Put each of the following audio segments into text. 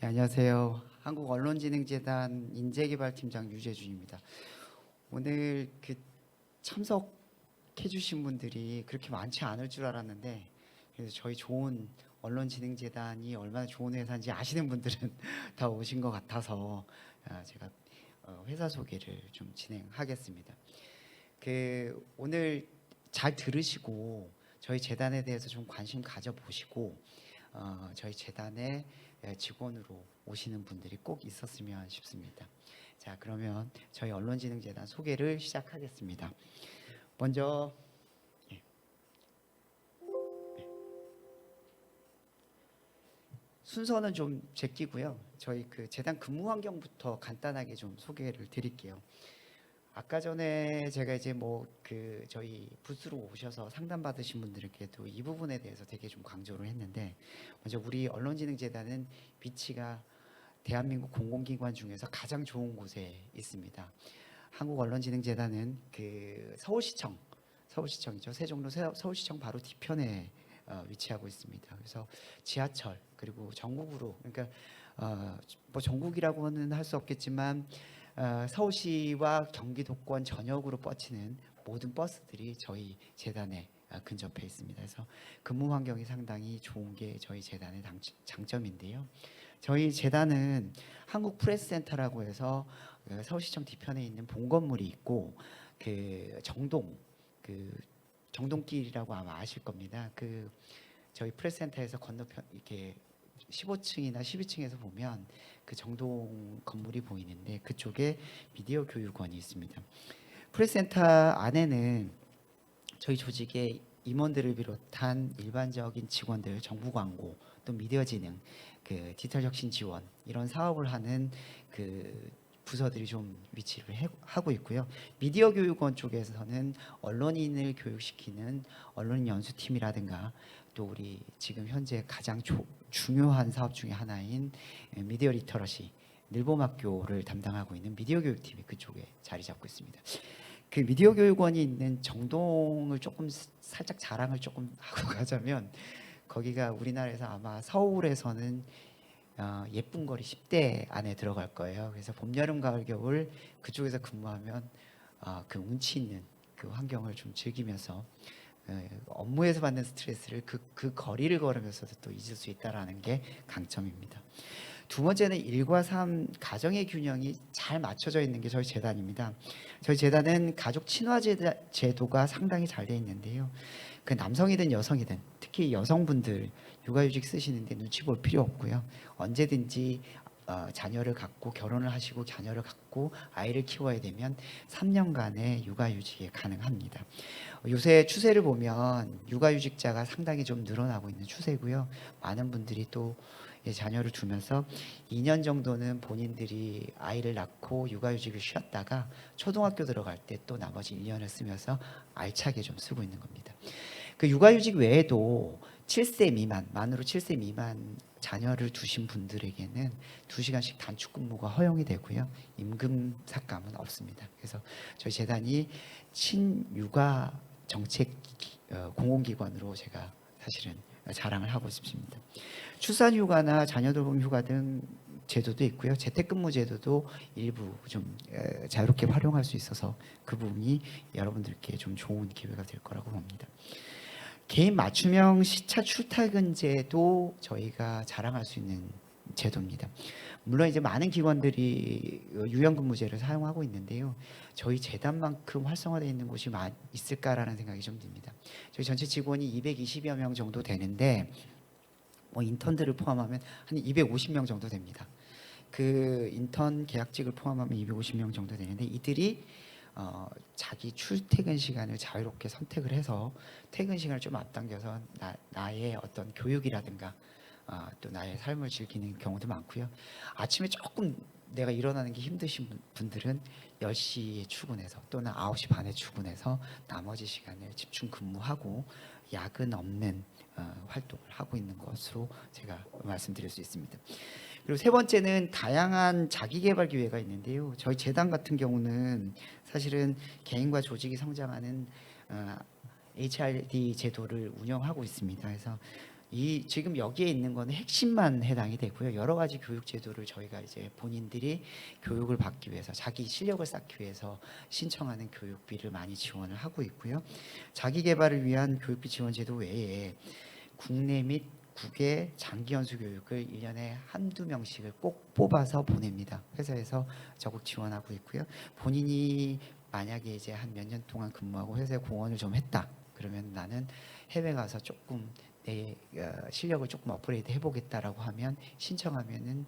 네, 안녕하세요. 한국언론진흥재단 인재개발팀장 유재준입니다. 오늘 참석해주신 분들이 그렇게 많지 않을 줄 알았는데, 그래서 저희 좋은 언론진흥재단이 얼마나 좋은 회사인지 아시는 분들은 다 오신 것 같아서 제가 회사 소개를 좀 진행하겠습니다. 오늘 잘 들으시고 저희 재단에 대해서 좀 관심 가져보시고 저희 재단의 직원으로 오시는 분들이 꼭 있었으면 싶습니다. 자, 그러면 저희 언론진흥재단 소개를 시작하겠습니다. 먼저 순서는 좀 제끼고요. 저희 재단 근무 환경부터 간단하게 좀 소개를 드릴게요. 아까 전에 제가 이제 저희 부스로 오셔서 상담 받으신 분들께도 이 부분에 대해서 되게 좀 강조를 했는데, 먼저 우리 언론진흥재단은 위치가 대한민국 공공기관 중에서 가장 좋은 곳에 있습니다. 한국언론진흥재단은 서울시청이죠. 세종로 서울시청 바로 뒤편에 위치하고 있습니다. 그래서 지하철 그리고 전국으로, 그러니까 뭐 전국이라고는 할 수 없겠지만 서울시와 경기도권 전역으로 뻗치는 모든 버스들이 저희 재단에 근접해 있습니다. 그래서 근무 환경이 상당히 좋은 게 저희 재단의 장점인데요. 저희 재단은 한국프레스센터라고 해서 서울시청 뒤편에 있는 본건물이 있고, 정동길이라고 아마 아실 겁니다. 저희 프레스센터에서 건너편 이렇게 15층이나 12층에서 보면 정동 건물이 보이는데, 그쪽에 미디어 교육원이 있습니다. 프레스센터 안에는 저희 조직의 임원들을 비롯한 일반적인 직원들, 정부 광고, 또 미디어 진흥, 디지털 혁신 지원 이런 사업을 하는 부서들이 좀 위치를 하고 있고요. 미디어 교육원 쪽에서는 언론인을 교육시키는 언론인 연수팀이라든가, 또 우리 지금 현재 가장 중요한 사업 중에 하나인 미디어 리터러시 늘봄학교를 담당하고 있는 미디어 교육팀이 그쪽에 자리 잡고 있습니다. 미디어 교육원이 있는 정동을 조금 살짝 자랑을 조금 하고 가자면, 거기가 우리나라에서 아마 서울에서는 예쁜 거리 10대 안에 들어갈 거예요. 그래서 봄, 여름, 가을, 겨울 그쪽에서 근무하면 운치 있는 환경을 좀 즐기면서 업무에서 받는 스트레스를 그 거리를 걸으면서도 또 잊을 수 있다라는 게 강점입니다. 두 번째는 일과 삶, 가정의 균형이 잘 맞춰져 있는 게 저희 재단입니다. 저희 재단은 가족 친화 제도가 상당히 잘 돼 있는데요. 남성이든 여성이든, 특히 여성분들 육아휴직 쓰시는데 눈치 볼 필요 없고요. 언제든지 자녀를 갖고 결혼을 하시고 자녀를 갖고 아이를 키워야 되면 3년간의 육아휴직이 가능합니다. 요새 추세를 보면 육아휴직자가 상당히 좀 늘어나고 있는 추세고요. 많은 분들이 또 자녀를 두면서 2년 정도는 본인들이 아이를 낳고 육아휴직을 쉬었다가 초등학교 들어갈 때 또 나머지 1년을 쓰면서 알차게 좀 쓰고 있는 겁니다. 육아휴직 외에도 7세 미만, 만으로 7세 미만 자녀를 두신 분들에게는 2시간씩 단축 근무가 허용이 되고요. 임금 삭감은 없습니다. 그래서 저희 재단이 친육아 정책 공공기관으로 제가 사실은 자랑을 하고 싶습니다. 출산휴가나 자녀돌봄 휴가 등 제도도 있고요. 재택근무 제도도 일부 좀 자유롭게 활용할 수 있어서 그 부분이 여러분들께 좀 좋은 기회가 될 거라고 봅니다. 개인 맞춤형 시차 출퇴근제도 저희가 자랑할 수 있는 제도입니다. 물론 이제 많은 기관들이 유연근무제를 사용하고 있는데요. 저희 재단만큼 활성화되어 있는 곳이 있을까라는 생각이 좀 듭니다. 저희 전체 직원이 220여 명 정도 되는데, 인턴들을 포함하면 한 250명 정도 됩니다. 인턴 계약직을 포함하면 250명 정도 되는데, 이들이 자기 출퇴근 시간을 자유롭게 선택을 해서 퇴근 시간을 좀 앞당겨서 나의 어떤 교육이라든가 또 나의 삶을 즐기는 경우도 많고요. 아침에 조금 내가 일어나는 게 힘드신 분들은 10시에 출근해서 또는 9시 반에 출근해서 나머지 시간을 집중 근무하고 야근 없는 활동을 하고 있는 것으로 제가 말씀드릴 수 있습니다. 그리고 세 번째는 다양한 자기개발 기회가 있는데요. 저희 재단 같은 경우는 사실은 개인과 조직이 성장하는 HRD 제도를 운영하고 있습니다. 그래서 이 지금 여기에 있는 거는 핵심만 해당이 되고요. 여러 가지 교육 제도를 저희가 이제 본인들이 교육을 받기 위해서 자기 실력을 쌓기 위해서 신청하는 교육비를 많이 지원을 하고 있고요. 자기 개발을 위한 교육비 지원 제도 외에 국내 및 국외 장기 연수 교육을 1년에 한두 명씩을 꼭 뽑아서 보냅니다. 회사에서 적극 지원하고 있고요. 본인이 만약에 이제 한 몇 년 동안 근무하고 회사에 공헌을 좀 했다. 그러면 나는 해외 가서 조금 내 실력을 조금 업그레이드 해보겠다라고 하면 신청하면은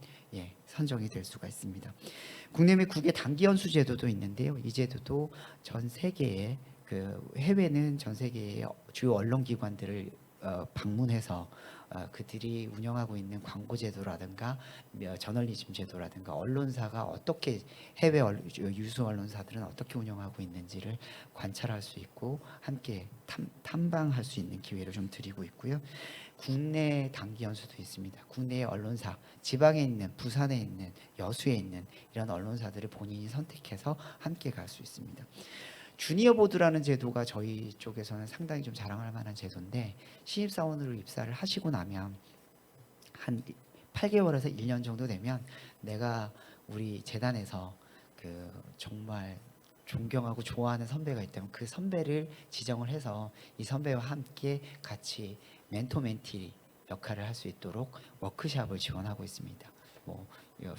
선정이 될 수가 있습니다. 국내 및 국외 단기 연수 제도도 있는데요. 이 제도도 전 세계의 그 해외는 전 세계의 주요 언론 기관들을 방문해서 그들이 운영하고 있는 광고 제도라든가 저널리즘 제도라든가 언론사가 어떻게 해외 유수 언론사들은 어떻게 운영하고 있는지를 관찰할 수 있고 함께 탐방할 수 있는 기회를 좀 드리고 있고요. 국내 단기 연수도 있습니다. 국내의 언론사, 지방에 있는 부산에 있는 여수에 있는 이런 언론사들을 본인이 선택해서 함께 갈 수 있습니다. 주니어 보드라는 제도가 저희 쪽에서는 상당히 좀 자랑할 만한 제도인데 신입사원으로 입사를 하시고 나면 한 8개월에서 1년 정도 되면 내가 우리 재단에서 그 정말 존경하고 좋아하는 선배가 있다면 그 선배를 지정을 해서 이 선배와 함께 같이 멘토 멘티 역할을 할 수 있도록 워크샵을 지원하고 있습니다. 뭐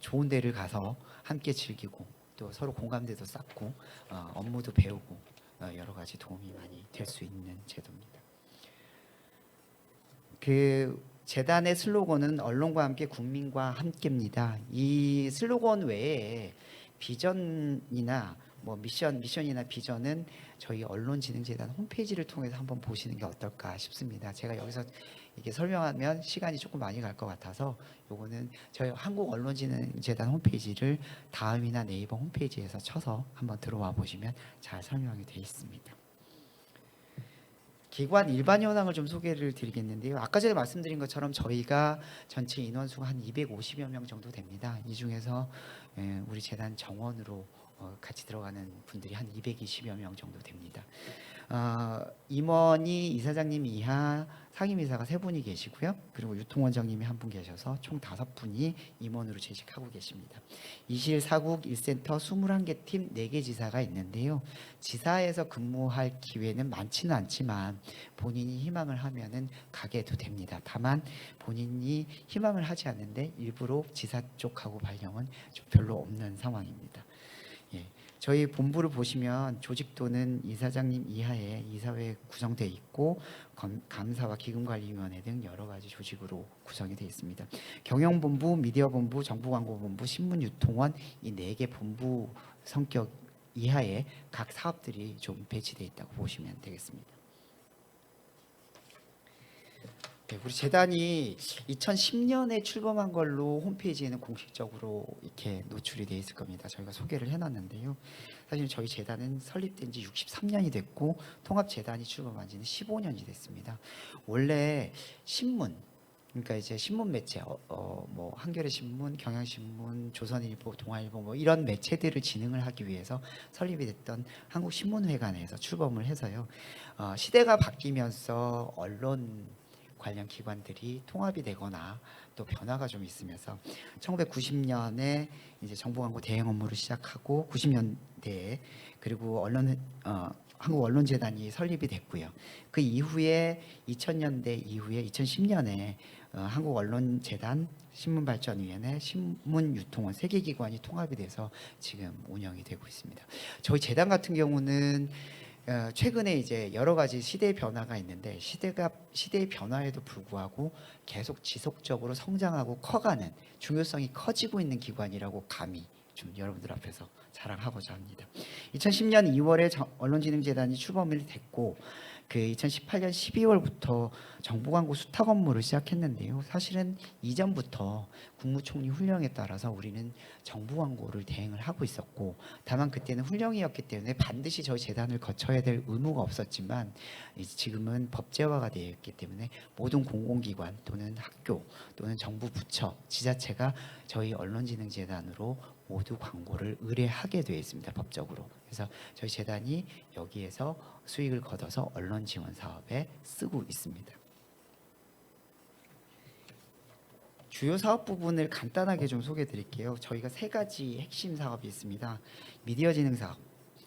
좋은 데를 가서 함께 즐기고 또 서로 공감대도 쌓고 업무도 배우고 여러 가지 도움이 많이 될 수 있는 제도입니다. 그 재단의 슬로건은 언론과 함께 국민과 함께입니다. 이 슬로건 외에 비전이나 뭐 미션이나 비전은 저희 언론진흥재단 홈페이지를 통해서 한번 보시는 게 어떨까 싶습니다. 제가 여기서 이게 설명하면 시간이 조금 많이 갈 것 같아서 요거는 저희 한국언론진흥재단 홈페이지를 다음이나 네이버 홈페이지에서 쳐서 한번 들어와 보시면 잘 설명이 되어 있습니다. 기관 일반 현황을 좀 소개를 드리겠는데요. 아까 전에 말씀드린 것처럼 저희가 전체 인원수가 한 250여 명 정도 됩니다. 이 중에서 우리 재단 정원으로 같이 들어가는 분들이 한 220여 명 정도 됩니다. 임원이 이사장님 이하 상임이사가 3분이 계시고요. 그리고 유통원장님이 1분 계셔서 총 5분이 임원으로 재직하고 계십니다. 이실, 사국, 1센터 21개 팀 4개 지사가 있는데요. 지사에서 근무할 기회는 많지는 않지만 본인이 희망을 하면은 가게도 됩니다. 다만 본인이 희망을 하지 않는데 일부러 지사 쪽하고 발령은 좀 별로 없는 상황입니다. 저희 본부를 보시면 조직도는 이사장님 이하에 이사회 구성되어 있고 감사와 기금관리위원회 등 여러 가지 조직으로 구성이 되어 있습니다. 경영본부, 미디어본부, 정보광고본부, 신문유통원 이 4개 본부 성격 이하에 각 사업들이 좀 배치되어 있다고 보시면 되겠습니다. 네, 우리 재단이 2010년에 출범한 걸로 홈페이지에는 공식적으로 이렇게 노출이 되어 있을 겁니다. 저희가 소개를 해놨는데요. 사실 저희 재단은 설립된 지 63년이 됐고 통합재단이 출범한 지는 15년이 됐습니다. 원래 신문, 그러니까 이제 신문 매체, 뭐 한겨레 신문, 경향신문, 조선일보, 동아일보 뭐 이런 매체들을 진흥을 하기 위해서 설립이 됐던 한국신문회관에서 출범을 해서요. 시대가 바뀌면서 언론 관련 기관들이 통합이 되거나 또 변화가 좀 있으면서 1990년에 이제 정보광고 대행 업무를 시작하고 90년대에 그리고 한국언론재단이 설립이 됐고요. 그 이후에 2000년대 이후에 2010년에 한국언론재단, 신문발전위원회, 신문유통원 3개 기관이 통합이 돼서 지금 운영이 되고 있습니다. 저희 재단 같은 경우는 최근에 이제 여러 가지 시대의 변화가 있는데 시대의 변화에도 불구하고 계속 지속적으로 성장하고 커가는 중요성이 커지고 있는 기관이라고 감히 좀 여러분들 앞에서 자랑하고자 합니다. 2010년 2월에 언론진흥재단이 출범이 됐고 그 2018년 12월부터 정보광고 수탁 업무를 시작했는데요. 사실은 이전부터 국무총리 훈령에 따라서 우리는 정보광고를 대행을 하고 있었고 다만 그때는 훈령이었기 때문에 반드시 저희 재단을 거쳐야 될 의무가 없었지만 지금은 법제화가 되어 있기 때문에 모든 공공기관 또는 학교 또는 정부 부처, 지자체가 저희 언론진흥재단으로 모두 광고를 의뢰하게 되어 있습니다. 법적으로. 그래서 저희 재단이 여기에서 수익을 거둬서 언론 지원 사업에 쓰고 있습니다. 주요 사업 부분을 간단하게 좀 소개해 드릴게요. 저희가 세 가지 핵심 사업이 있습니다. 미디어 진흥 사업,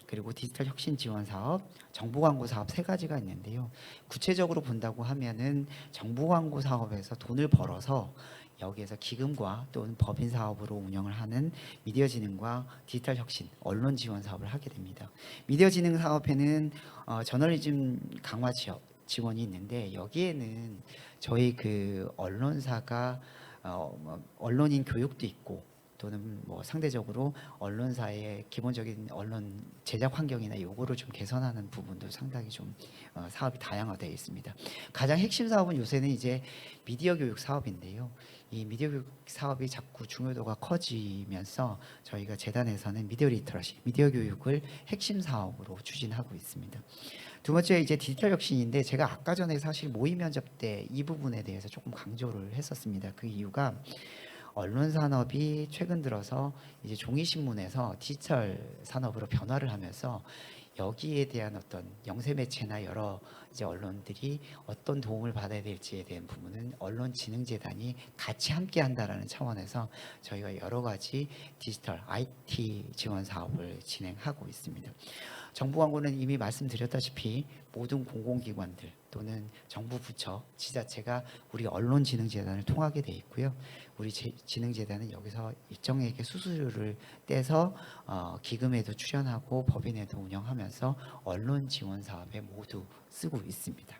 그리고 디지털 혁신 지원 사업, 정보 광고 사업 세 가지가 있는데요. 구체적으로 본다고 하면은 정보 광고 사업에서 돈을 벌어서 여기에서 기금과 또는 법인 사업으로 운영을 하는 미디어 진흥과 디지털 혁신, 언론 지원 사업을 하게 됩니다. 미디어 진흥 사업에는 저널리즘 강화 지원이 있는데 여기에는 저희 그 언론사가 언론인 교육도 있고 또는 뭐 상대적으로 언론사의 기본적인 언론 제작 환경이나 요거를 좀 개선하는 부분도 상당히 좀 사업이 다양화되어 있습니다. 가장 핵심 사업은 요새는 이제 미디어 교육 사업인데요. 이 미디어 교육 사업이 자꾸 중요도가 커지면서 저희가 재단에서는 미디어 리터러시, 미디어 교육을 핵심 사업으로 추진하고 있습니다. 두 번째 이제 디지털 혁신인데 제가 아까 전에 사실 모의 면접 때 이 부분에 대해서 조금 강조를 했었습니다. 그 이유가 언론 산업이 최근 들어서 이제 종이 신문에서 디지털 산업으로 변화를 하면서 여기에 대한 어떤 영세 매체나 여러 이제 언론들이 어떤 도움을 받아야 될지에 대한 부분은 언론진흥재단이 같이 함께 한다라는 차원에서 저희가 여러 가지 디지털 IT 지원 사업을 진행하고 있습니다. 정부 광고는 이미 말씀드렸다시피 모든 공공기관들 또는 정부 부처, 지자체가 우리 언론진흥재단을 통하게 돼 있고요. 우리 진흥재단은 여기서 일정액의 수수료를 떼서 기금에도 출연하고 법인에도 운영하면서 언론 지원 사업에 모두 쓰고 있습니다.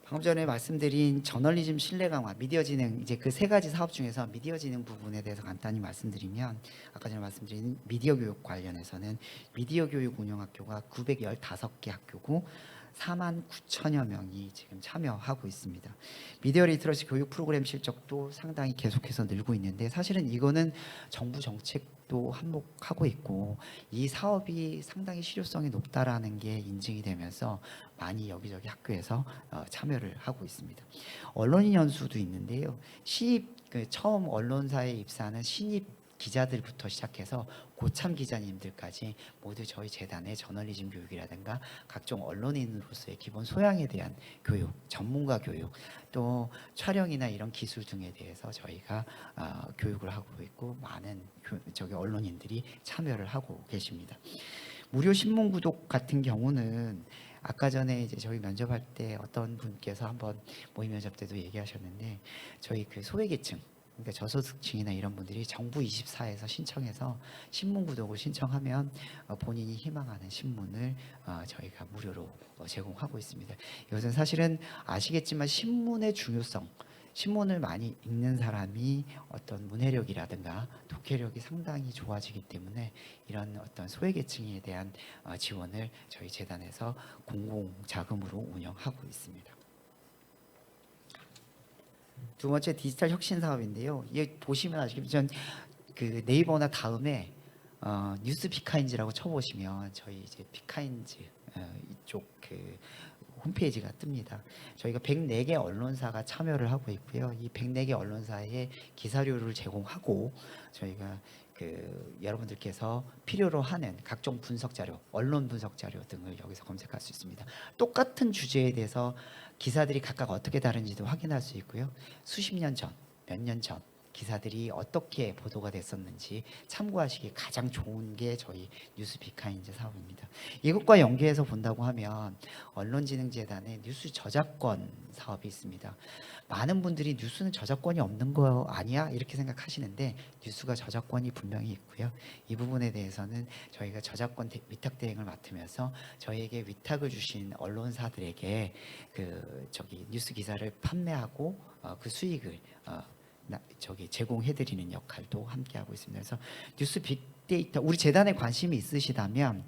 방금 전에 말씀드린 저널리즘 신뢰 강화, 미디어 진흥 이제 그 세 가지 사업 중에서 미디어 진흥 부분에 대해서 간단히 말씀드리면 아까 전에 말씀드린 미디어 교육 관련해서는 미디어 교육 운영학교가 915개 학교고 4만 9천여 명이 지금 참여하고 있습니다. 미디어 리터러시 교육 프로그램 실적도 상당히 계속해서 늘고 있는데 사실은 이거는 정부 정책도 한몫하고 있고 이 사업이 상당히 실효성이 높다라는 게 인증이 되면서 많이 여기저기 학교에서 참여를 하고 있습니다. 언론인 연수도 있는데요. 신입 처음 언론사에 입사하는 신입 기자들부터 시작해서 고참 기자님들까지 모두 저희 재단의 저널리즘 교육이라든가 각종 언론인으로서의 기본 소양에 대한 교육, 전문가 교육, 또 촬영이나 이런 기술 등에 대해서 저희가 교육을 하고 있고 많은 언론인들이 참여를 하고 계십니다. 무료 신문 구독 같은 경우는 아까 전에 이제 저희 면접할 때 어떤 분께서 한번 모의 면접 때도 얘기하셨는데 저희 그 소외계층 그러니까 저소득층이나 이런 분들이 정부 24에서 신청해서 신문 구독을 신청하면 본인이 희망하는 신문을 저희가 무료로 제공하고 있습니다. 이것은 사실은 아시겠지만 신문의 중요성, 신문을 많이 읽는 사람이 어떤 문해력이라든가 독해력이 상당히 좋아지기 때문에 이런 어떤 소외계층에 대한 지원을 저희 재단에서 공공자금으로 운영하고 있습니다. 두 번째 디지털 혁신 사업인데요. 이게 보시면 아시겠지만 그 네이버나 다음에 뉴스 비카인즈라고 쳐보시면 저희 이제 비카인즈 이쪽 그 홈페이지가 뜹니다. 저희가 104개 언론사가 참여를 하고 있고요. 이 104개 언론사에 기사료를 제공하고 저희가 그 여러분들께서 필요로 하는 각종 분석 자료, 언론 분석 자료 등을 여기서 검색할 수 있습니다. 똑같은 주제에 대해서 기사들이 각각 어떻게 다른지도 확인할 수 있고요. 수십 년 전, 몇 년 전 기사들이 어떻게 보도가 됐었는지 참고하시기 가장 좋은 게 저희 뉴스 비카인즈 사업입니다. 이것과 연계해서 본다고 하면 언론진흥재단의 뉴스 저작권 사업이 있습니다. 많은 분들이 뉴스는 저작권이 없는 거 아니야? 이렇게 생각하시는데 뉴스가 저작권이 분명히 있고요. 이 부분에 대해서는 저희가 저작권 위탁 대행을 맡으면서 저희에게 위탁을 주신 언론사들에게 뉴스 기사를 판매하고 그 수익을 제공해드리는 역할도 함께 하고 있습니다. 그래서 뉴스 빅데이터 우리 재단에 관심이 있으시다면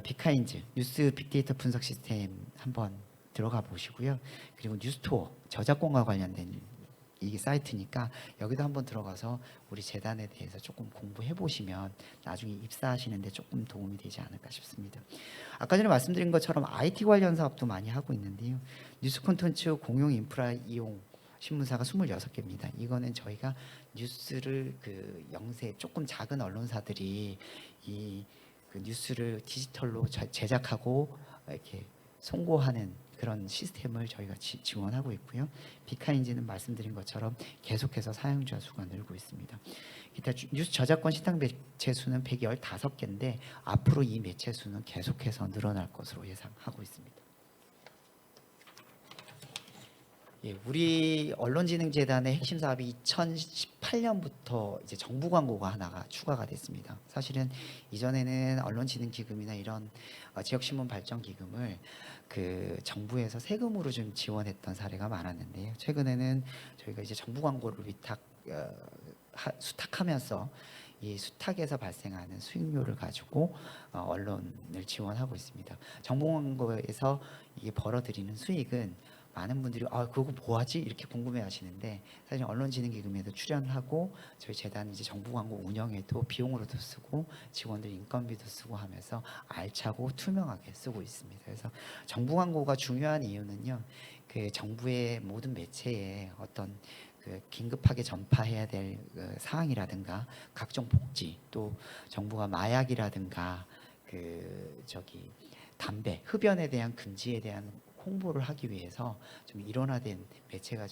비카인즈 뉴스 빅데이터 분석 시스템 한번 들어가 보시고요. 그리고 뉴스토어 저작권과 관련된 이 사이트니까 여기도 한번 들어가서 우리 재단에 대해서 조금 공부해 보시면 나중에 입사하시는데 조금 도움이 되지 않을까 싶습니다. 아까 전에 말씀드린 것처럼 IT 관련 사업도 많이 하고 있는데요. 뉴스 콘텐츠 공용 인프라 이용 신문사가 26개입니다. 이거는 저희가 뉴스를 그 영세 조금 작은 언론사들이 그 뉴스를 디지털로 제작하고 이렇게 송고하는 그런 시스템을 저희가 지원하고 있고요. 비카인지는 말씀드린 것처럼 계속해서 사용자 수가 늘고 있습니다. 기타 뉴스 저작권 신탁 매체 수는 115개인데 앞으로 이 매체 수는 계속해서 늘어날 것으로 예상하고 있습니다. 예, 우리 언론진흥재단의 핵심 사업이 2018년부터 이제 정부 광고가 하나가 추가가 됐습니다. 사실은 이전에는 언론진흥기금이나 이런 지역신문 발전기금을 그 정부에서 세금으로 좀 지원했던 사례가 많았는데요. 최근에는 저희가 이제 정부 광고를 수탁하면서 이 수탁에서 발생하는 수익료를 가지고 언론을 지원하고 있습니다. 정부 광고에서 이게 벌어들이는 수익은 많은 분들이 그거 뭐하지? 이렇게 궁금해하시는데 사실 언론진흥기금에도 출연하고 저희 재단 이제 정부 광고 운영에도 비용으로도 쓰고 직원들 인건비도 쓰고 하면서 알차고 투명하게 쓰고 있습니다. 그래서 정부 광고가 중요한 이유는요, 그 정부의 모든 매체에 어떤 그 긴급하게 전파해야 될 사항이라든가 각종 복지, 또 정부가 마약이라든가 담배, 흡연에 대한 금지에 대한 홍보를 하기 위해서 좀 일원화된 매체가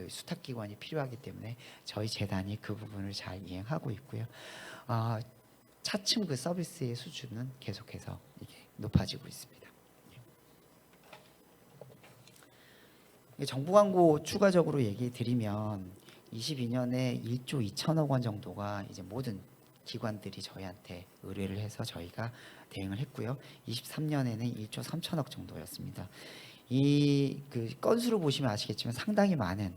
수탁기관이 필요하기 때문에 저희 재단이 그 부분을 잘 이행하고 있고요. 차츰 그 서비스의 수준은 계속해서 이게 높아지고 있습니다. 정부 광고 추가적으로 얘기 드리면 22년에 1조 2천억 원 정도가 이제 모든 기관들이 저희한테 의뢰를 해서 저희가 대응을 했고요. 23년에는 1조 3천억 정도였습니다. 이 그 건수로 보시면 아시겠지만 상당히 많은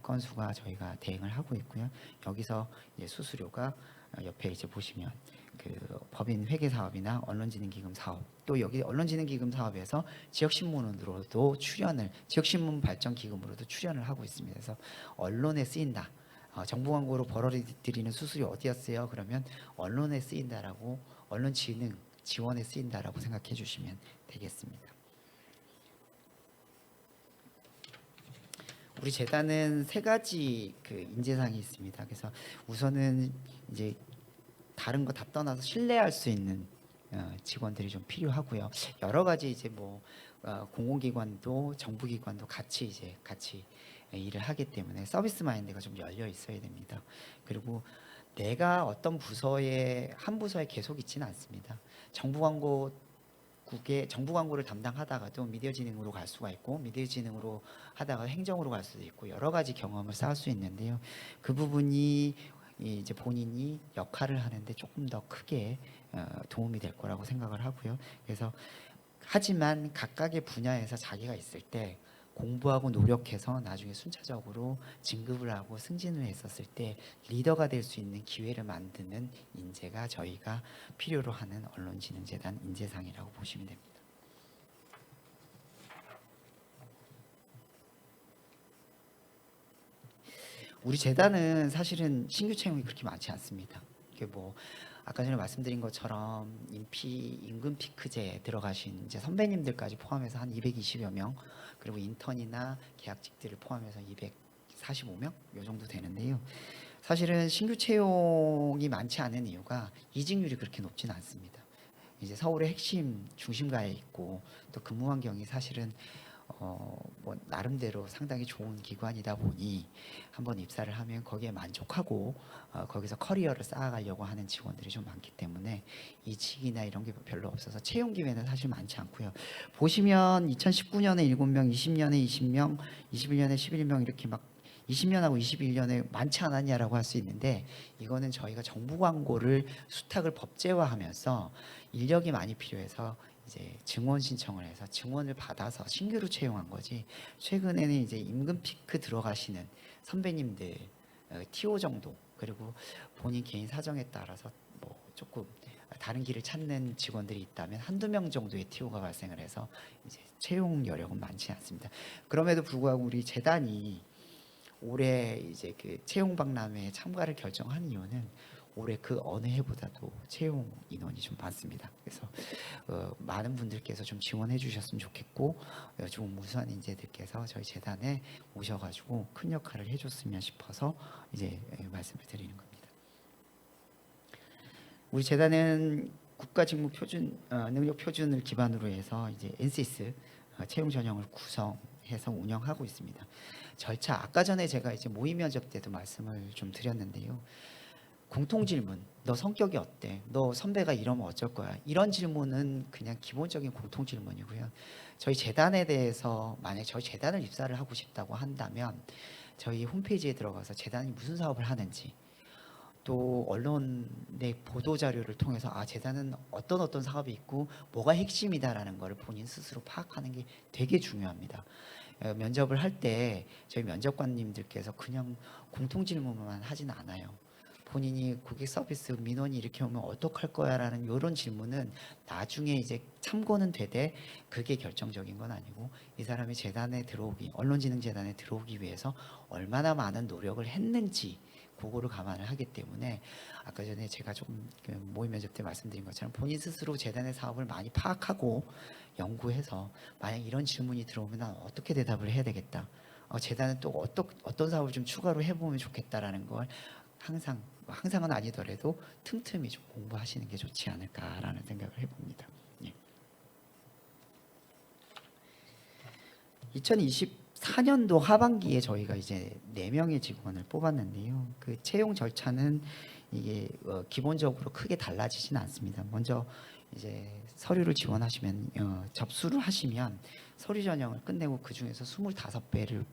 건수가 저희가 대응을 하고 있고요. 여기서 이제 수수료가 옆에 이제 보시면 그 법인 회계 사업이나 언론진흥기금 사업, 또 여기 언론진흥기금 사업에서 지역신문으로도 지역신문 발전기금으로도 출연을 하고 있습니다. 그래서 언론에 쓰인다. 정부 광고로 벌어들이는 수수료 어디였어요? 그러면 언론에 쓰인다라고, 언론진흥 지원에 쓰인다라고 생각해 주시면 되겠습니다. 우리 재단은 3가지 그 인재상이 있습니다. 그래서 우선은 이제 다른 거 다 떠나서 신뢰할 수 있는 직원들이 좀 필요하고요. 여러 가지 이제 공공기관도 정부기관도 같이 일을 하기 때문에 서비스 마인드가 좀 열려 있어야 됩니다. 그리고 내가 어떤 한 부서에 계속 있지는 않습니다. 정부 광고를 담당하다가도 미디어 진흥으로 갈 수가 있고, 미디어 진흥으로 하다가 행정으로 갈 수도 있고, 여러 가지 경험을 쌓을 수 있는데요. 그 부분이 이제 본인이 역할을 하는데 조금 더 크게 도움이 될 거라고 생각을 하고요. 그래서 하지만 각각의 분야에서 자기가 있을 때 공부하고 노력해서 나중에 순차적으로 진급을 하고 승진을 했었을 때 리더가 될 수 있는 기회를 만드는 인재가 저희가 필요로 하는 언론진흥재단 인재상이라고 보시면 됩니다. 우리 재단은 사실은 신규 채용이 그렇게 많지 않습니다. 이게 아까 전에 말씀드린 것처럼 임금 피크제에 들어가신 이제 선배님들까지 포함해서 한 220여 명, 그리고 인턴이나 계약직들을 포함해서 245명 요 정도 되는데요. 사실은 신규 채용이 많지 않은 이유가 이직률이 그렇게 높지는 않습니다. 이제 서울의 핵심 중심가에 있고 또 근무 환경이 사실은 나름대로 상당히 좋은 기관이다 보니 한번 입사를 하면 거기에 만족하고 거기서 커리어를 쌓아가려고 하는 직원들이 좀 많기 때문에 이직이나 이런 게 별로 없어서 채용 기회는 사실 많지 않고요. 보시면 2019년에 7명, 20년에 20명, 21년에 11명 이렇게 막 20년하고 21년에 많지 않았냐라고 할 수 있는데, 이거는 저희가 정부 광고를 수탁을 법제화하면서 인력이 많이 필요해서 이제 증원 신청을 해서 증원을 받아서 신규로 채용한 거지, 최근에는 이제 임금 피크 들어가시는 선배님들 TO 정도, 그리고 본인 개인 사정에 따라서 조금 다른 길을 찾는 직원들이 있다면 한두 명 정도의 TO가 발생을 해서 이제 채용 여력은 많지 않습니다. 그럼에도 불구하고 우리 재단이 올해 이제 그 채용 박람회에 참가를 결정한 이유는 올해 그 어느 해보다도 채용 인원이 좀 많습니다. 그래서 많은 분들께서 좀 지원해 주셨으면 좋겠고, 좋은 무수한 인재들께서 저희 재단에 오셔가지고 큰 역할을 해줬으면 싶어서 이제 말씀을 드리는 겁니다. 우리 재단은 국가 직무 표준 능력 표준을 기반으로 해서 이제 NCS 채용 전형을 구성해서 운영하고 있습니다. 절차 아까 전에 제가 이제 모의 면접 때도 말씀을 좀 드렸는데요. 공통 질문, 너 성격이 어때? 너 선배가 이러면 어쩔 거야? 이런 질문은 그냥 기본적인 공통 질문이고요. 저희 재단에 대해서 만약 저희 재단을 입사를 하고 싶다고 한다면 저희 홈페이지에 들어가서 재단이 무슨 사업을 하는지, 또 언론의 보도 자료를 통해서 재단은 어떤 사업이 있고 뭐가 핵심이다라는 것을 본인 스스로 파악하는 게 되게 중요합니다. 면접을 할 때 저희 면접관님들께서 그냥 공통 질문만 하진 않아요. 본인이 고객 서비스 민원이 이렇게 오면 어떡할 거야 라는 이런 질문은 나중에 이제 참고는 되되 그게 결정적인 건 아니고 이 사람이 재단에 들어오기, 언론진흥재단에 들어오기 위해서 얼마나 많은 노력을 했는지 그거를 감안을 하기 때문에 아까 전에 제가 조금 모의 면접 때 말씀드린 것처럼 본인 스스로 재단의 사업을 많이 파악하고 연구해서 만약 이런 질문이 들어오면 난 어떻게 대답을 해야 되겠다. 재단은 또 어떤 사업을 좀 추가로 해보면 좋겠다라는 걸 항상은 아니더라도 틈틈이 좀 공부하시는 게 좋지 않을까라는 생각을 해봅니다. 예. 2024년도 하반기에 저희가 이제 4명의 직원을 뽑았는데요. 그 채용 절차는 이게 기본적으로 크게 달라지지는 않습니다. 먼저 이제 서류를 지원하시면 접수를 하시면 서류 전형을 끝내고 그 중에서 25배를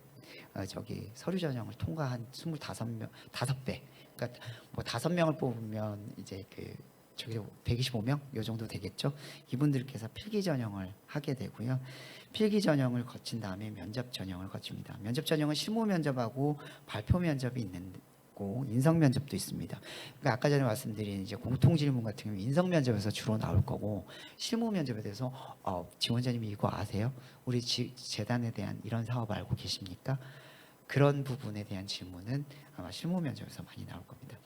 서류 전형을 통과한 5배. 그러니까 뭐 5명을 뽑으면 이제 저기 125명 요 정도 되겠죠. 이분들께서 필기 전형을 하게 되고요. 필기 전형을 거친 다음에 면접 전형을 거칩니다. 면접 전형은 실무 면접하고 발표 면접이 있는 고 인성 면접도 있습니다. 그러니까 아까 전에 말씀드린 이제 공통 질문 같은 경우 인성 면접에서 주로 나올 거고 실무 면접에 대해서 지원자님이 이거 아세요? 우리 재단에 대한 이런 사업 알고 계십니까? 그런 부분에 대한 질문은 아마 실무 면접에서 많이 나올 겁니다.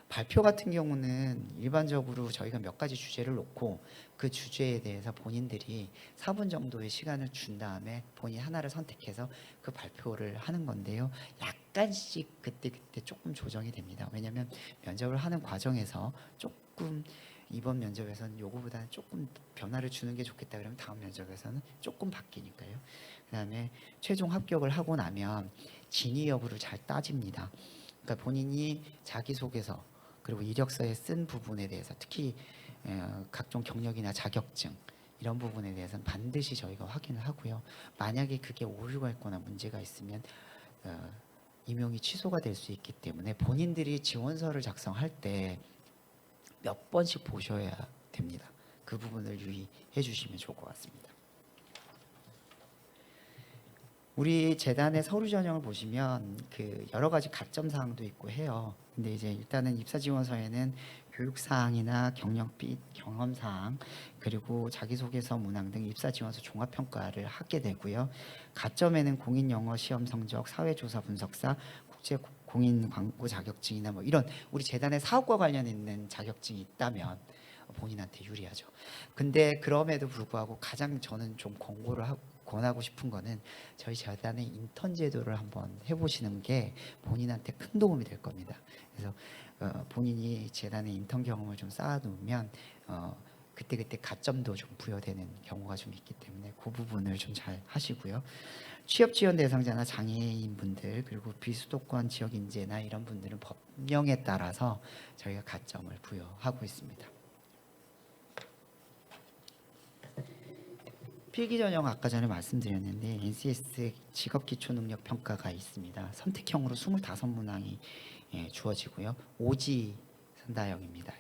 발표 같은 경우는 일반적으로 저희가 몇 가지 주제를 놓고 그 주제에 대해서 본인들이 4분 정도의 시간을 준 다음에 본인 하나를 선택해서 그 발표를 하는 건데요. 약간씩 그때 조금 조정이 됩니다. 왜냐하면 면접을 하는 과정에서 조금 이번 면접에서는 요거보다는 조금 변화를 주는 게 좋겠다 그러면 다음 면접에서는 조금 바뀌니까요. 그다음에 최종 합격을 하고 나면 진위 여부를 잘 따집니다. 그러니까 본인이 자기소개서 그리고 이력서에 쓴 부분에 대해서 특히 각종 경력이나 자격증 이런 부분에 대해서는 반드시 저희가 확인을 하고요. 만약에 그게 오류가 있거나 문제가 있으면 임용이 취소가 될 수 있기 때문에 본인들이 지원서를 작성할 때 몇 번씩 보셔야 됩니다. 그 부분을 유의해 주시면 좋을 것 같습니다. 우리 재단의 서류 전형을 보시면 여러 가지 가점 사항도 있고 해요. 근데 이제 일단은 입사 지원서에는 교육 사항이나 경험 사항 그리고 자기소개서 문항 등 입사 지원서 종합 평가를 하게 되고요. 가점에는 공인 영어 시험 성적, 사회조사 분석사, 국제 공인 광고 자격증이나 뭐 이런 우리 재단의 사업과 관련 있는 자격증이 있다면 본인한테 유리하죠. 근데 그럼에도 불구하고 가장 저는 좀 권하고 싶은 거는 저희 재단의 인턴 제도를 한번 해보시는 게 본인한테 큰 도움이 될 겁니다. 그래서 본인이 재단의 인턴 경험을 좀 쌓아놓으면 그때 가점도 좀 부여되는 경우가 좀 있기 때문에 그 부분을 좀 잘 하시고요. 취업 지원 대상자나 장애인 분들 그리고 비수도권 지역 인재나 이런 분들은 법령에 따라서 저희가 가점을 부여하고 있습니다. 필기 전형 아까 전에 말씀드렸는데 NCS 직업 기초 능력 평가가 있습니다. 선택형으로 25문항이 주어지고요. 오지 선다형입니다.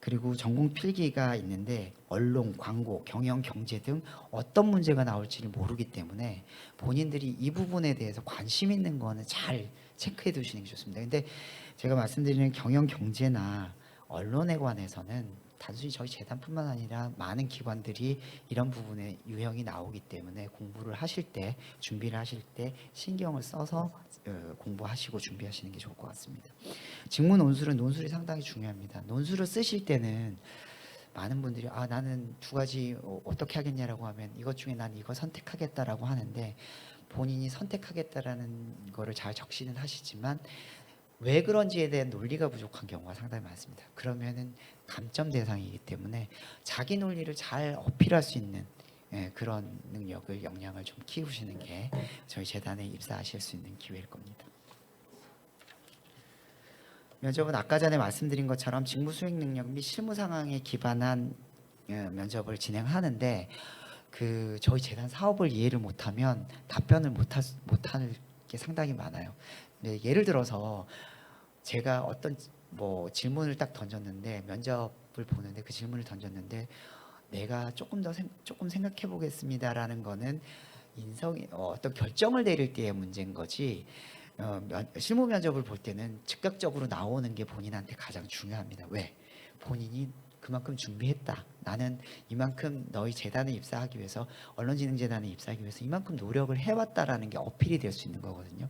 그리고 전공 필기가 있는데 언론, 광고, 경영, 경제 등 어떤 문제가 나올지를 모르기 때문에 본인들이 이 부분에 대해서 관심 있는 거는 잘 체크해 두시는 게 좋습니다. 근데 제가 말씀드리는 경영, 경제나 언론에 관해서는 단순히 저희 재단뿐만 아니라 많은 기관들이 이런 부분에 유형이 나오기 때문에 공부를 하실 때, 준비를 하실 때 신경을 써서 공부하시고 준비하시는 게 좋을 것 같습니다. 직무 논술이 상당히 중요합니다. 논술을 쓰실 때는 많은 분들이 나는 두 가지 어떻게 하겠냐라고 하면 이것 중에 난 이거 선택하겠다라고 하는데 본인이 선택하겠다라는 거를 잘 적시는 하시지만 왜 그런지에 대한 논리가 부족한 경우가 상당히 많습니다. 그러면은 감점 대상이기 때문에 자기 논리를 잘 어필할 수 있는 그런 능력을 역량을 좀 키우시는 게 저희 재단에 입사하실 수 있는 기회일 겁니다. 면접은 아까 전에 말씀드린 것처럼 직무 수행 능력 및 실무 상황에 기반한 면접을 진행하는데 저희 재단 사업을 이해를 못하면 답변을 못할 게 상당히 많아요. 예를 들어서 제가 어떤 질문을 딱 던졌는데 면접을 보는데 그 질문을 던졌는데 내가 조금 생각해 보겠습니다라는 거는 어떤 결정을 내릴 때의 문제인 거지. 실무 면접을 볼 때는 즉각적으로 나오는 게 본인한테 가장 중요합니다. 왜? 본인이 그만큼 준비했다. 나는 이만큼 너희 재단에 입사하기 위해서 언론진흥재단에 입사하기 위해서 이만큼 노력을 해왔다라는 게 어필이 될 수 있는 거거든요.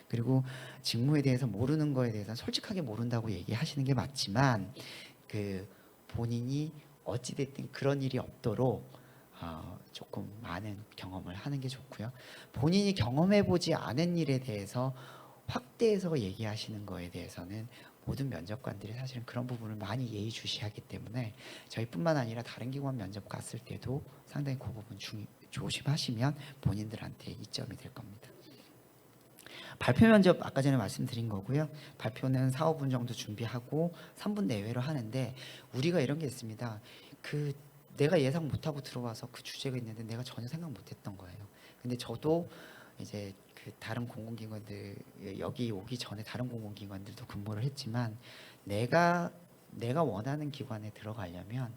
그리고 직무에 대해서 모르는 거에 대해서 솔직하게 모른다고 얘기하시는 게 맞지만 본인이 어찌됐든 그런 일이 없도록 조금 많은 경험을 하는 게 좋고요. 본인이 경험해보지 않은 일에 대해서 확대해서 얘기하시는 거에 대해서는 모든 면접관들이 사실은 그런 부분을 많이 예의주시하기 때문에 저희뿐만 아니라 다른 기관 면접 갔을 때도 상당히 그 부분 조심하시면 본인들한테 이점이 될 겁니다. 발표 면접 아까 전에 말씀드린 거고요. 발표는 4-5분 정도 준비하고 3분 내외로 하는데 우리가 이런 게 있습니다. 내가 예상 못하고 들어와서 그 주제가 있는데 내가 전혀 생각 못했던 거예요. 근데 저도 이제 다른 공공기관들 여기 오기 전에 다른 공공기관들도 근무를 했지만 내가 원하는 기관에 들어가려면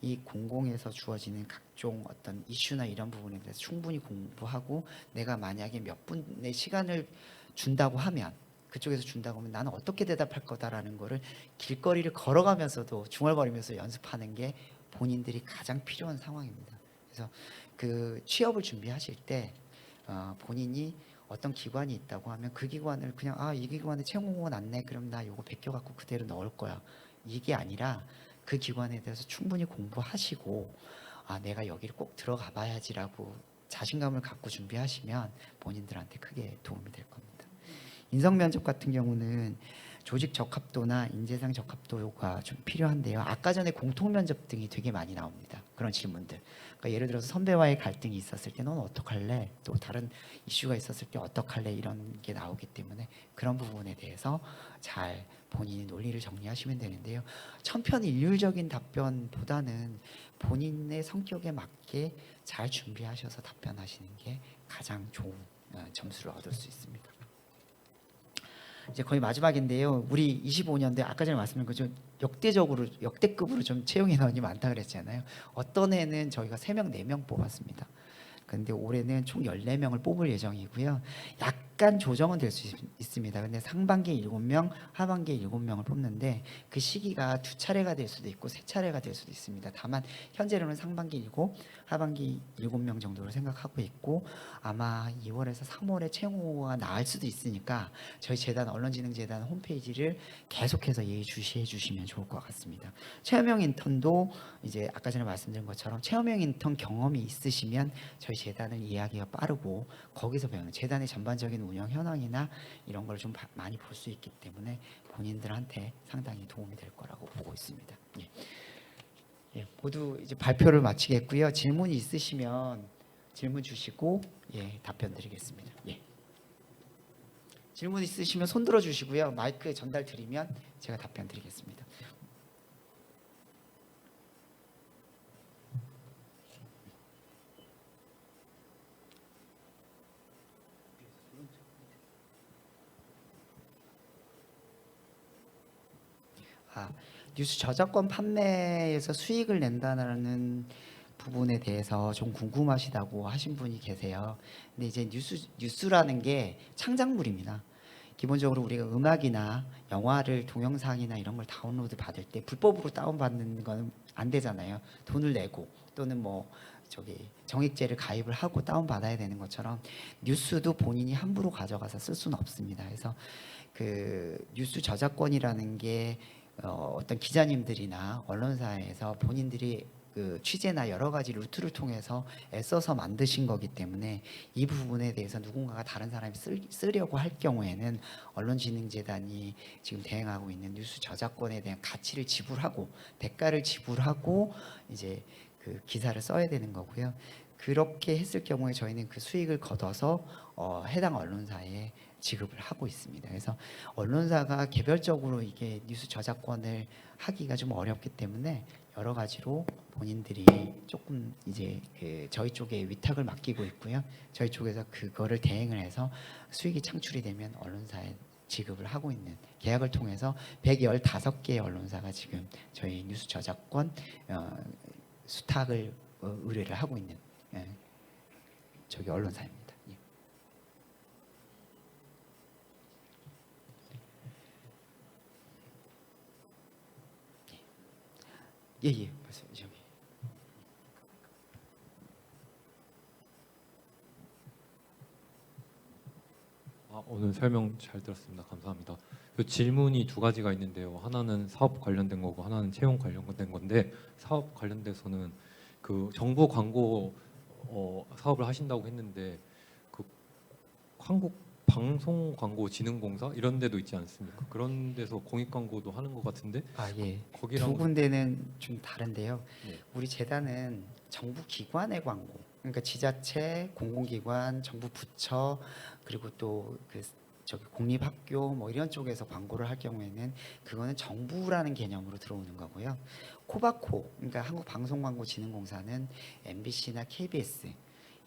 이 공공에서 주어지는 각종 어떤 이슈나 이런 부분에 대해서 충분히 공부하고 내가 만약에 몇 분의 시간을 준다고 하면 그쪽에서 준다고 하면 나는 어떻게 대답할 거다라는 거를 길거리를 걸어가면서도 중얼거리면서 연습하는 게 본인들이 가장 필요한 상황입니다. 그래서 취업을 준비하실 때 본인이 어떤 기관이 있다고 하면 그 기관을 그냥 이 기관에 채용 공고 났네 그럼 나 요거 베껴갖고 그대로 넣을 거야 이게 아니라 그 기관에 대해서 충분히 공부하시고 내가 여기를 꼭 들어가 봐야지라고 자신감을 갖고 준비하시면 본인들한테 크게 도움이 될 겁니다. 인성 면접 같은 경우는 조직 적합도나 인재상 적합도가 좀 필요한데요. 아까 전에 공통 면접 등이 되게 많이 나옵니다. 그런 질문들. 그러니까 예를 들어서 선배와의 갈등이 있었을 때 넌 어떡할래? 또 다른 이슈가 있었을 때 어떡할래? 이런 게 나오기 때문에 그런 부분에 대해서 잘 본인이 논리를 정리하시면 되는데요. 천편일률적인 답변보다는 본인의 성격에 맞게 잘 준비하셔서 답변하시는 게 가장 좋은 점수를 얻을 수 있습니다. 이제 거의 마지막인데요. 우리 25년대 아까 전에 말씀드린 것처럼 역대급으로 좀 채용 인원이 많다 그랬잖아요. 어떤 해는 저희가 3명, 4명 뽑았습니다. 근데 올해는 총 14명을 뽑을 예정이고요. 약간 조정은 될 수 있습니다. 근데 상반기에 7명, 하반기에 7명을 뽑는데 그 시기가 2차례가 될 수도 있고 3차례가 될 수도 있습니다. 다만 현재로는 상반기 7, 하반기 7명 정도로 생각하고 있고 아마 2월에서 3월에 채용호가 나을 수도 있으니까 저희 재단 언론진흥재단 홈페이지를 계속해서 예의주시해 주시면 좋을 것 같습니다. 체험형 인턴도 이제 아까 전에 말씀드린 것처럼 체험형 인턴 경험이 있으시면 저희 재단을 이해하기가 빠르고 거기서 배우는 재단의 전반적인 운영 현황이나 이런 걸 좀 많이 볼 수 있기 때문에 본인들한테 상당히 도움이 될 거라고 보고 있습니다. 모두 이제 발표를 마치겠고요. 질문이 있으시면 질문 주시고 답변 드리겠습니다. 질문 있으시면 손 들어 주시고요. 마이크 전달 드리면 제가 답변 드리겠습니다. 뉴스 저작권 판매에서 수익을 낸다는 부분에 대해서 좀 궁금하시다고 하신 분이 계세요. 근데 이제 뉴스라는 게 창작물입니다. 기본적으로 우리가 음악이나 영화를 동영상이나 이런 걸 다운로드 받을 때 불법으로 다운받는 건 안 되잖아요. 돈을 내고 또는 정액제를 가입을 하고 다운받아야 되는 것처럼 뉴스도 본인이 함부로 가져가서 쓸 수는 없습니다. 그래서 뉴스 저작권이라는 게 어떤 기자님들이나 언론사에서 본인들이 취재나 여러 가지 루트를 통해서 애써서 만드신 거기 때문에 이 부분에 대해서 누군가가 다른 사람이 쓰려고 할 경우에는 언론진흥재단이 지금 대행하고 있는 뉴스 저작권에 대한 가치를 지불하고 대가를 지불하고 이제 기사를 써야 되는 거고요. 그렇게 했을 경우에 저희는 그 수익을 걷어서 해당 언론사에 지급을 하고 있습니다. 그래서 언론사가 개별적으로 이게 뉴스 저작권을 하기가 좀 어렵기 때문에 여러 가지로 본인들이 조금 이제 그 저희 쪽에 위탁을 맡기고 있고요. 저희 쪽에서 그거를 대행을 해서 수익이 창출이 되면 언론사에 지급을 하고 있는 계약을 통해서 115개의 언론사가 지금 저희 뉴스 저작권 수탁을 의뢰를 하고 있는 저기 언론사입니다. 예, 말씀 저기. 오늘 설명 잘 들었습니다. 감사합니다. 그 질문이 두 가지가 있는데요. 하나는 사업 관련된 거고 하나는 채용 관련된 건데, 사업 관련돼서는 그 정부 광고 사업을 하신다고 했는데 그 한국 방송광고진흥공사 이런 데도 있지 않습니까? 그런 데서 공익 광고도 하는 것 같은데. 예. 거기랑 두 군데는 좀 다른데요. 네. 우리 재단은 정부 기관의 광고, 그러니까 지자체, 공공기관, 정부 부처 그리고 또 그 저기 공립학교 뭐 이런 쪽에서 광고를 할 경우에는 그거는 정부라는 개념으로 들어오는 거고요. 코바코, 그러니까 한국방송광고진흥공사는 MBC나 KBS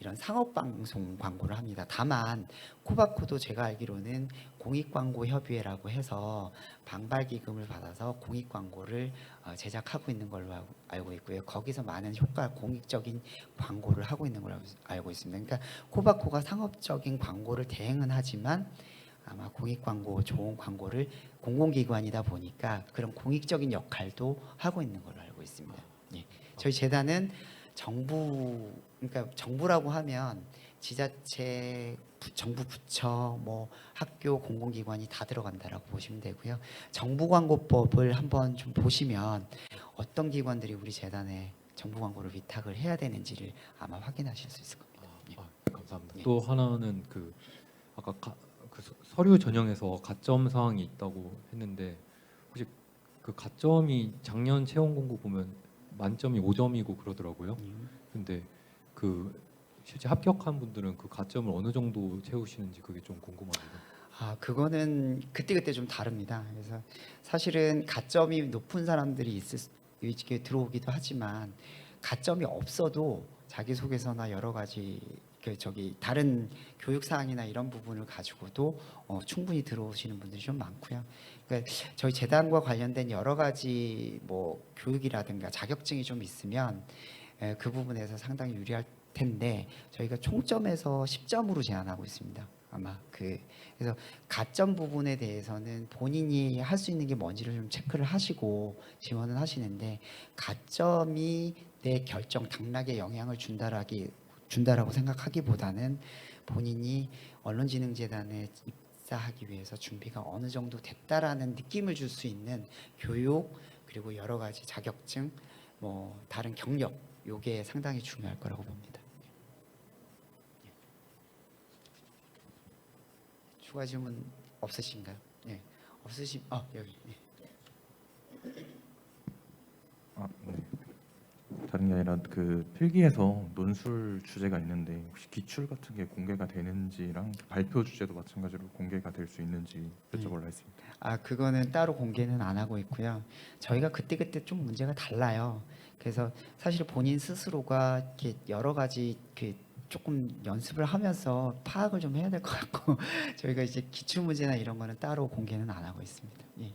이런 상업방송 광고를 합니다. 다만 코바코도 제가 알기로는 공익광고협의회라고 해서 방발기금을 받아서 공익광고를 제작하고 있는 걸로 알고 있고요. 거기서 많은 공익적인 광고를 하고 있는 걸로 알고 있습니다. 그러니까 코바코가 상업적인 광고를 대행은 하지만 아마 공익광고, 좋은 광고를 공공기관이다 보니까 그런 공익적인 역할도 하고 있는 걸로 알고 있습니다. 예. 저희 재단은 정부, 그러니까 정부라고 하면 지자체, 정부 부처, 뭐 학교, 공공기관이 다 들어간다라고 보시면 되고요. 정부광고법을 한번 좀 보시면 어떤 기관들이 우리 재단에 정부광고를 위탁을 해야 되는지를 아마 확인하실 수 있을 겁니다. 감사합니다. 예. 또 하나는 그 아까 그 서류 전형에서 가점 사항이 있다고 했는데, 혹시 그 가점이 작년 채용 공고 보면 만점이 5점이고 그러더라고요. 근데 그 실제 합격한 분들은 그 가점을 어느 정도 채우시는지 그게 좀 궁금합니다. 그거는 그때그때 좀 다릅니다. 그래서 사실은 가점이 높은 사람들이 이렇게 들어오기도 하지만 가점이 없어도 자기소개서나 여러 가지 다른 교육 사항이나 이런 부분을 가지고도 충분히 들어오시는 분들이 좀 많고요. 그러니까 저희 재단과 관련된 여러 가지 뭐 교육이라든가 자격증이 좀 있으면 그 부분에서 상당히 유리할 텐데 저희가 총점에서 10점으로 제한하고 있습니다. 아마 그래서 가점 부분에 대해서는 본인이 할 수 있는 게 뭔지를 좀 체크를 하시고 지원을 하시는데, 가점이 내 결정 당락에 영향을 준다라고 생각하기보다는 본인이 언론진흥재단에 입사하기 위해서 준비가 어느 정도 됐다라는 느낌을 줄 수 있는 교육, 그리고 여러 가지 자격증, 뭐 다른 경력, 요게 상당히 중요할 거라고 봅니다. 추가 질문 없으신가요? 네. 여기. 네. 네. 다른 게 아니라 그 필기에서 논술 주제가 있는데 혹시 기출 같은 게 공개가 되는지랑 발표 주제도 마찬가지로 공개가 될 수 있는지 여쭤보려 했습니다. 그거는 따로 공개는 안 하고 있고요. 저희가 그때그때 좀 문제가 달라요. 그래서 사실 본인 스스로가 이렇게 여러 가지 조금 연습을 하면서 파악을 좀 해야 될 것 같고 저희가 이제 기출 문제나 이런 거는 따로 공개는 안 하고 있습니다. 예.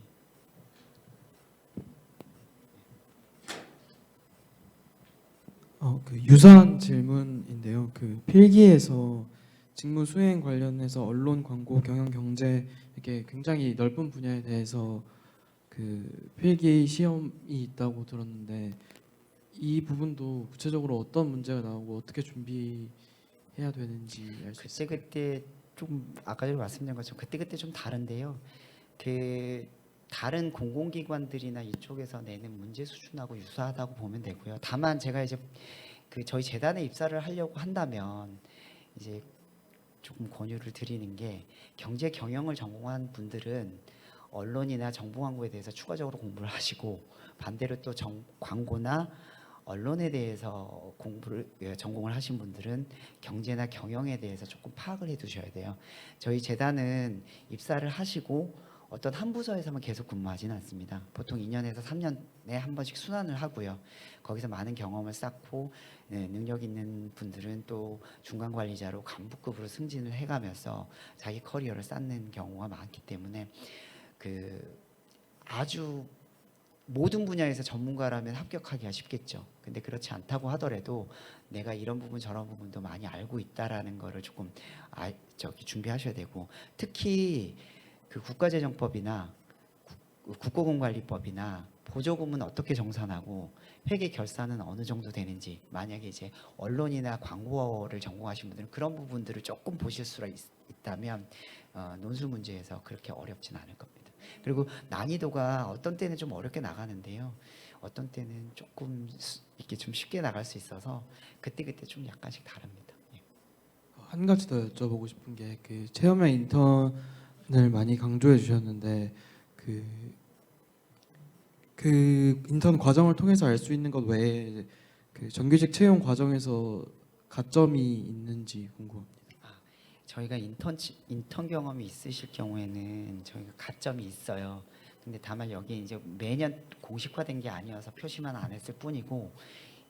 그 유사한 질문인데요. 그 필기에서 직무 수행 관련해서 언론, 광고, 경영, 경제 이렇게 굉장히 넓은 분야에 대해서 그 필기 시험이 있다고 들었는데 이 부분도 구체적으로 어떤 문제가 나오고 어떻게 준비해야 되는지 알 수 있을까요? 그때 좀 아까 전에 말씀드린 것처럼 그때 좀 다른데요. 다른 공공기관들이나 이쪽에서 내는 문제 수준하고 유사하다고 보면 되고요. 다만 제가 이제 저희 재단에 입사를 하려고 한다면 이제 조금 권유를 드리는 게, 경제 경영을 전공한 분들은 언론이나 정보 광고에 대해서 추가적으로 공부를 하시고 반대로 또 광고나 언론에 대해서 전공을 하신 분들은 경제나 경영에 대해서 조금 파악을 해두셔야 돼요. 저희 재단은 입사를 하시고 어떤 한 부서에서만 계속 근무하지는 않습니다. 보통 2년에서 3년에 한 번씩 순환을 하고요. 거기서 많은 경험을 쌓고 능력 있는 분들은 또 중간 관리자로 간부급으로 승진을 해가면서 자기 커리어를 쌓는 경우가 많기 때문에 아주 모든 분야에서 전문가라면 합격하기가 쉽겠죠. 근데 그렇지 않다고 하더라도 내가 이런 부분 저런 부분도 많이 알고 있다라는 거를 조금 준비하셔야 되고, 특히 그 국가재정법이나 국고금관리법이나 보조금은 어떻게 정산하고 회계 결산은 어느 정도 되는지, 만약에 이제 언론이나 광고를 전공하신 분들은 그런 부분들을 조금 보실 수가 있다면 논술 문제에서 그렇게 어렵진 않을 겁니다. 그리고 난이도가 어떤 때는 좀 어렵게 나가는데요, 어떤 때는 조금 이렇게 좀 쉽게 나갈 수 있어서 그때그때 좀 약간씩 다릅니다. 예. 한 가지 더 여쭤보고 싶은 게 그 체험형 인턴을 많이 강조해 주셨는데 그 인턴 과정을 통해서 알 수 있는 것 외에 그 정규직 채용 과정에서 가점이 있는지 궁금합니다. 저희가 인턴 경험이 있으실 경우에는 저희가 가점이 있어요. 근데 다만 여기 이제 매년 공식화된 게 아니어서 표시만 안 했을 뿐이고,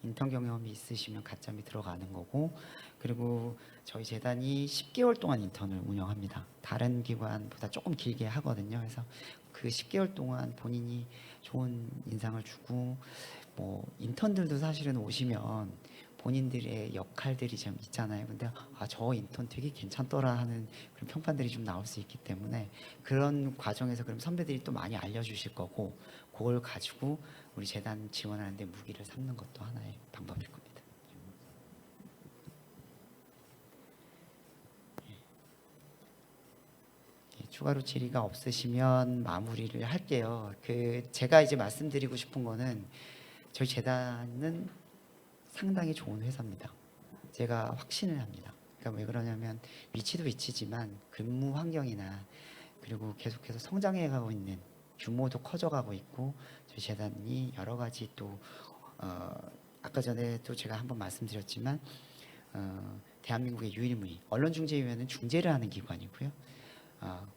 인턴 경험이 있으시면 가점이 들어가는 거고, 그리고 저희 재단이 10개월 동안 인턴을 운영합니다. 다른 기관보다 조금 길게 하거든요. 그래서 그 10개월 동안 본인이 좋은 인상을 주고, 뭐 인턴들도 사실은 오시면 본인들의 역할들이 좀 있잖아요. 근데 저 인턴 되게 괜찮더라 하는 그런 평판들이 좀 나올 수 있기 때문에, 그런 과정에서 그럼 선배들이 또 많이 알려주실 거고, 그걸 가지고 우리 재단 지원하는데 무기를 삼는 것도 하나의 방법일 겁니다. 추가로 질의가 없으시면 마무리를 할게요. 제가 이제 말씀드리고 싶은 거는, 저희 재단은 상당히 좋은 회사입니다. 제가 확신을 합니다. 그러니까 왜 그러냐면 위치도 위치지만 근무 환경이나, 그리고 계속해서 성장해가고 있는, 규모도 커져가고 있고, 저희 재단이 여러 가지 또 아까 전에도 제가 한번 말씀드렸지만 대한민국의 유일무이 언론중재위원회는 중재를 하는 기관이고요.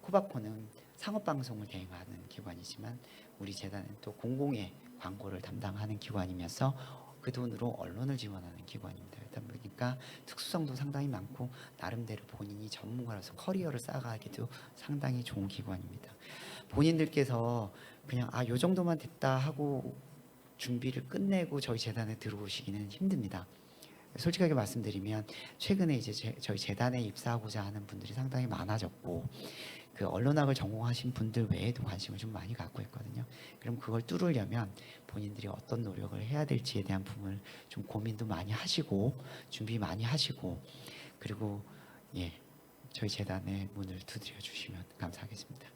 코바코는 상업방송을 대행하는 기관이지만, 우리 재단은 또 공공의 광고를 담당하는 기관이면서 그 돈으로 언론을 지원하는 기관입니다. 그러다 보니까 특수성도 상당히 많고, 나름대로 본인이 전문가로서 커리어를 쌓아가기도 상당히 좋은 기관입니다. 본인들께서 그냥 요 정도만 됐다 하고 준비를 끝내고 저희 재단에 들어오시기는 힘듭니다. 솔직하게 말씀드리면 최근에 이제 저희 재단에 입사하고자 하는 분들이 상당히 많아졌고, 그 언론학을 전공하신 분들 외에도 관심을 좀 많이 갖고 있거든요. 그럼 그걸 뚫으려면 본인들이 어떤 노력을 해야 될지에 대한 부분을 좀 고민도 많이 하시고, 준비 많이 하시고, 그리고 저희 재단의 문을 두드려 주시면 감사하겠습니다.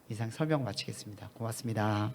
이상 설명 마치겠습니다. 고맙습니다.